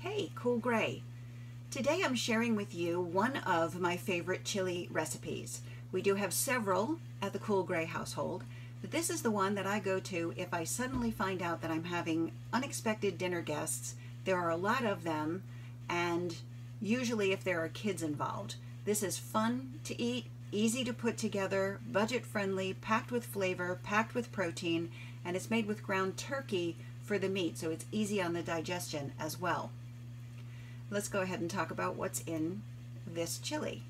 Hey, Cool Gray. Today I'm sharing with you one of my favorite chili recipes. We do have several at the Cool Gray household, but this is the one that I go to if I suddenly find out that I'm having unexpected dinner guests. There are a lot of them, and usually if there are kids involved. This is fun to eat, easy to put together, budget-friendly, packed with flavor, packed with protein, and it's made with ground turkey for the meat, so it's easy on the digestion as well. Let's go ahead and talk about what's in this chili.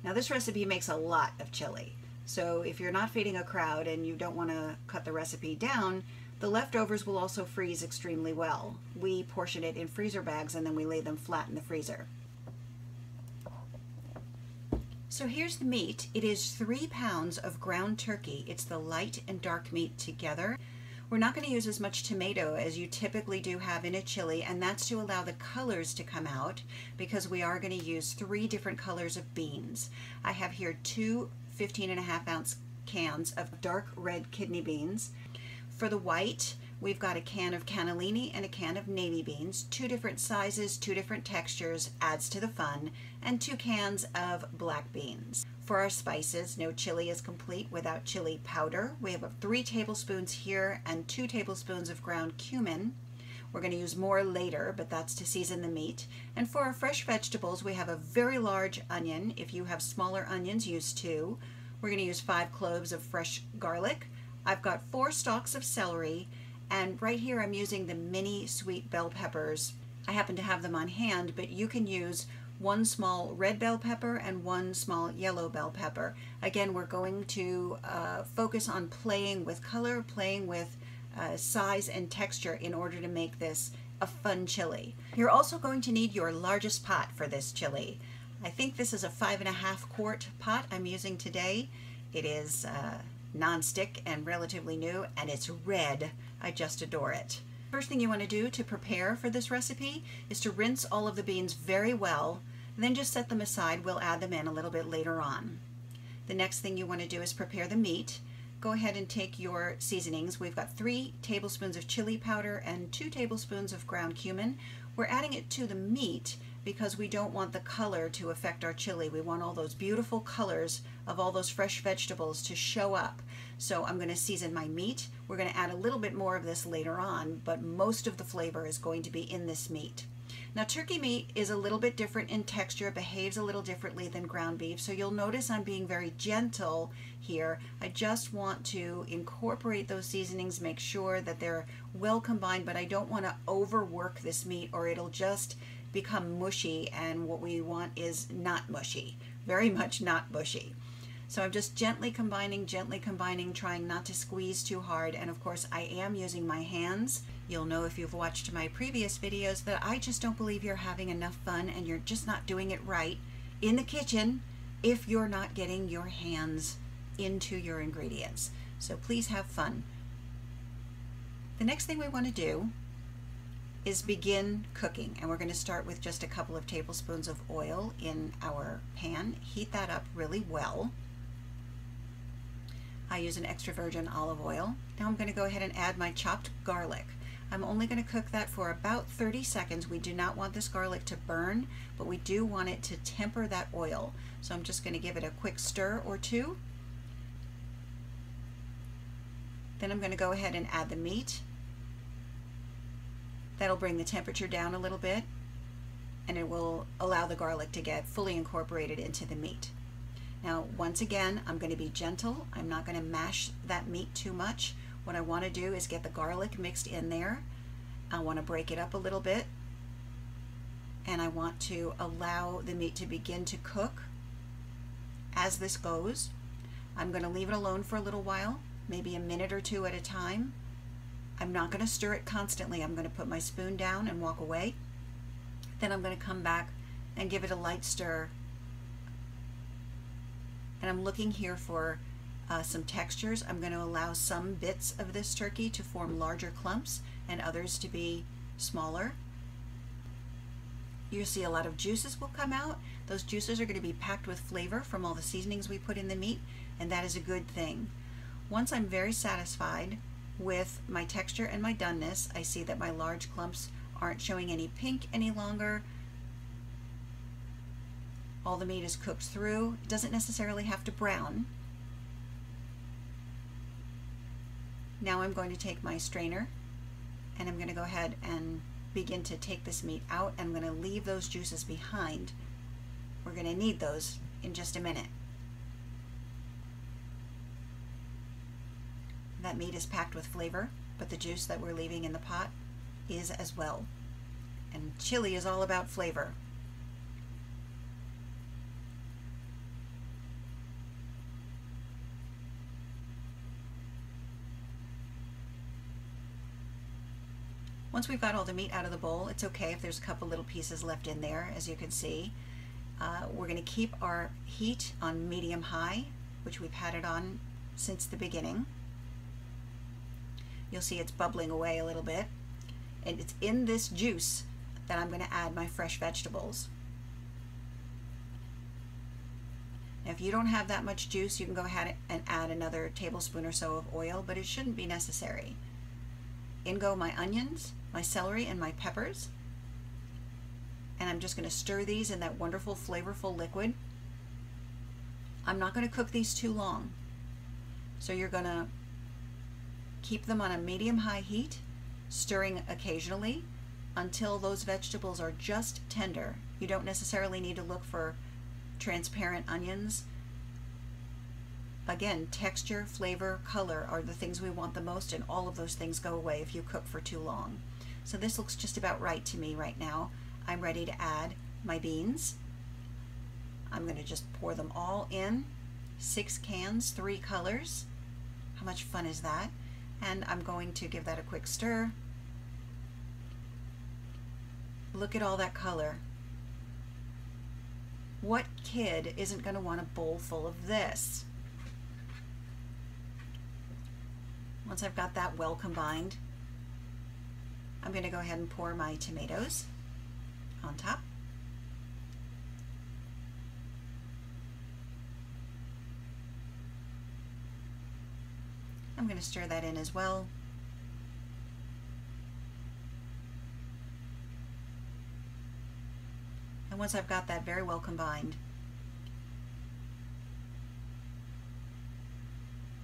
Now this recipe makes a lot of chili, so if you're not feeding a crowd and you don't want to cut the recipe down, the leftovers will also freeze extremely well. We portion it in freezer bags and then we lay them flat in the freezer. So here's the meat. It is 3 pounds of ground turkey. It's the light and dark meat together. We're not going to use as much tomato as you typically do have in a chili, and that's to allow the colors to come out because we are going to use 3 different colors of beans. I have here 2 15.5-ounce cans of dark red kidney beans. For the white, we've got a can of cannellini and a can of navy beans, 2 different sizes, 2 different textures, adds to the fun, and 2 cans of black beans. For our spices, no chili is complete without chili powder. We have 3 tablespoons here and 2 tablespoons of ground cumin. We're going to use more later, but that's to season the meat. And for our fresh vegetables, we have a very large onion. If you have smaller onions, use 2. We're going to use 5 cloves of fresh garlic. I've got 4 stalks of celery, and right here I'm using the mini sweet bell peppers. I happen to have them on hand, but you can use 1 small red bell pepper and 1 small yellow bell pepper. Again, we're going to focus on playing with color, playing with size and texture in order to make this a fun chili. You're also going to need your largest pot for this chili. I think this is a 5.5 quart pot I'm using today. It is non-stick and relatively new, and it's red. I just adore it. First thing you want to do to prepare for this recipe is to rinse all of the beans very well, and then just set them aside. We'll add them in a little bit later on. The next thing you want to do is prepare the meat. Go ahead and take your seasonings. We've got 3 tablespoons of chili powder and 2 tablespoons of ground cumin. We're adding it to the meat because we don't want the color to affect our chili. We want all those beautiful colors of all those fresh vegetables to show up. So I'm going to season my meat. We're going to add a little bit more of this later on, but most of the flavor is going to be in this meat. Now turkey meat is a little bit different in texture. It behaves a little differently than ground beef, so you'll notice I'm being very gentle here. I just want to incorporate those seasonings, make sure that they're well combined, but I don't want to overwork this meat or it'll just become mushy, and what we want is not mushy, very much not mushy. So I'm just gently combining, trying not to squeeze too hard, and of course I am using my hands. You'll know if you've watched my previous videos that I just don't believe you're having enough fun and you're just not doing it right in the kitchen if you're not getting your hands into your ingredients. So please have fun. The next thing we want to do is begin cooking, and we're going to start with just a couple of tablespoons of oil in our pan. Heat that up really well. I use an extra virgin olive oil. Now I'm going to go ahead and add my chopped garlic. I'm only going to cook that for about 30 seconds. We do not want this garlic to burn, but we do want it to temper that oil. So I'm just going to give it a quick stir or 2. Then I'm going to go ahead and add the meat. That'll bring the temperature down a little bit, and it will allow the garlic to get fully incorporated into the meat. Now, once again, I'm going to be gentle. I'm not going to mash that meat too much. What I want to do is get the garlic mixed in there. I want to break it up a little bit, and I want to allow the meat to begin to cook as this goes. I'm going to leave it alone for a little while, maybe a minute or 2 at a time. I'm not going to stir it constantly. I'm going to put my spoon down and walk away. Then I'm going to come back and give it a light stir. And I'm looking here for some textures. I'm going to allow some bits of this turkey to form larger clumps and others to be smaller. You'll see a lot of juices will come out. Those juices are going to be packed with flavor from all the seasonings we put in the meat, and that is a good thing. Once I'm very satisfied with my texture and my doneness, I see that my large clumps aren't showing any pink any longer. All the meat is cooked through. It doesn't necessarily have to brown. Now I'm going to take my strainer and I'm going to go ahead and begin to take this meat out. I'm going to leave those juices behind. We're going to need those in just a minute. That meat is packed with flavor, but the juice that we're leaving in the pot is as well. And chili is all about flavor. Once we've got all the meat out of the bowl, it's okay if there's a couple little pieces left in there, as you can see. We're going to keep our heat on medium-high, which we've had it on since the beginning. You'll see it's bubbling away a little bit. And it's in this juice that I'm going to add my fresh vegetables. Now, if you don't have that much juice, you can go ahead and add another tablespoon or so of oil, but it shouldn't be necessary. In go my onions, my celery, and my peppers. And I'm just going to stir these in that wonderful flavorful liquid. I'm not going to cook these too long. So you're going to keep them on a medium-high heat, stirring occasionally until those vegetables are just tender. You don't necessarily need to look for transparent onions. Again, texture, flavor, color are the things we want the most, and all of those things go away if you cook for too long. So this looks just about right to me right now. I'm ready to add my beans. I'm going to just pour them all in. 6 cans, 3 colors. How much fun is that? And I'm going to give that a quick stir. Look at all that color. What kid isn't going to want a bowl full of this? Once I've got that well combined, I'm going to go ahead and pour my tomatoes on top. I'm going to stir that in as well. And once I've got that very well combined,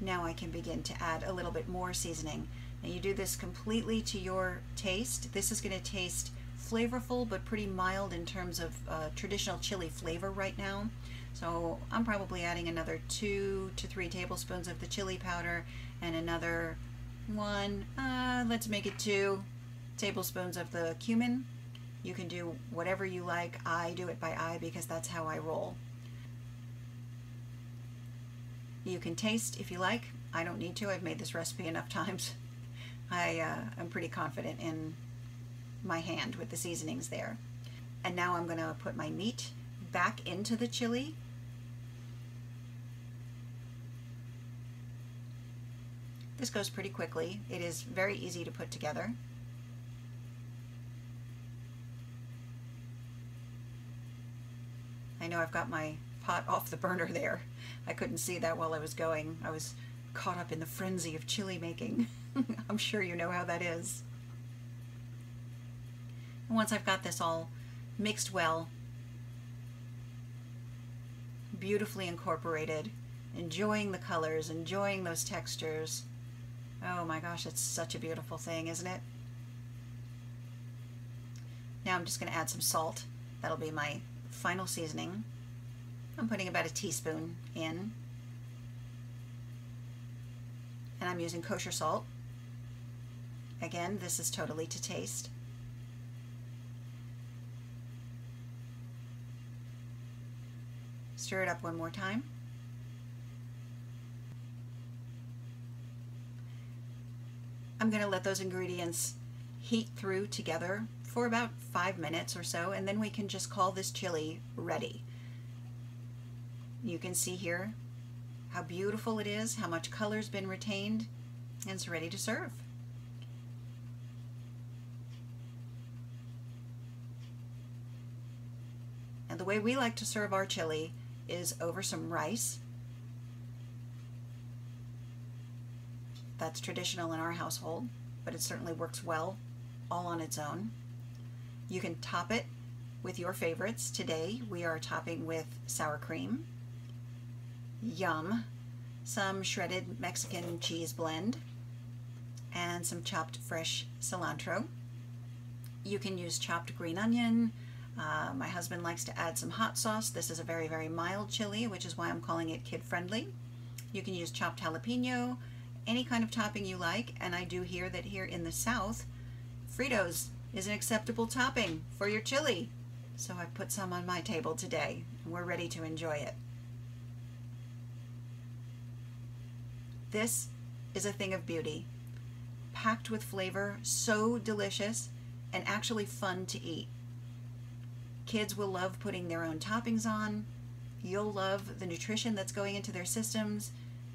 now I can begin to add a little bit more seasoning. Now you do this completely to your taste. This is going to taste flavorful but pretty mild in terms of traditional chili flavor right now. So I'm probably adding another 2 to 3 tablespoons of the chili powder and another 1, let's make it 2 tablespoons of the cumin. You can do whatever you like. I do it by eye because that's how I roll. You can taste if you like. I don't need to. I've made this recipe enough times. I'm pretty confident in my hand with the seasonings there. And now I'm going to put my meat back into the chili. This goes pretty quickly. It is very easy to put together. I know I've got my pot off the burner there. I couldn't see that while I was going. I was caught up in the frenzy of chili making. I'm sure you know how that is. And once I've got this all mixed well, beautifully incorporated, enjoying the colors, enjoying those textures. Oh my gosh, it's such a beautiful thing, isn't it? Now I'm just going to add some salt. That'll be my final seasoning. I'm putting about a teaspoon in. And I'm using kosher salt. Again, this is totally to taste. Stir it up one more time. I'm going to let those ingredients heat through together for about 5 minutes or so, and then we can just call this chili ready. You can see here how beautiful it is, how much color's been retained, and it's ready to serve. And the way we like to serve our chili is over some rice. That's traditional in our household, but it certainly works well all on its own. You can top it with your favorites. Today we are topping with sour cream, yum, some shredded Mexican cheese blend, and some chopped fresh cilantro. You can use chopped green onion. My husband likes to add some hot sauce. This is a very, very mild chili, which is why I'm calling it kid-friendly. You can use chopped jalapeno, any kind of topping you like, and I do hear that here in the South, Fritos is an acceptable topping for your chili. So I put some on my table today, and we're ready to enjoy it. This is a thing of beauty, packed with flavor, so delicious, and actually fun to eat. Kids will love putting their own toppings on. You'll love the nutrition that's going into their systems,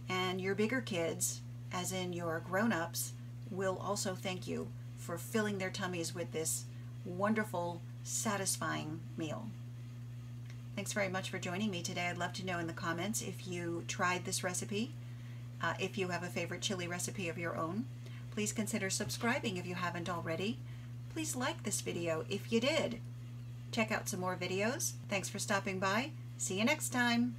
and your bigger kids, as in your grown-ups, will also thank you for filling their tummies with this wonderful, satisfying meal. Thanks very much for joining me today. I'd love to know in the comments if you tried this recipe, if you have a favorite chili recipe of your own. Please consider subscribing if you haven't already. Please like this video if you did. Check out some more videos. Thanks for stopping by. See you next time.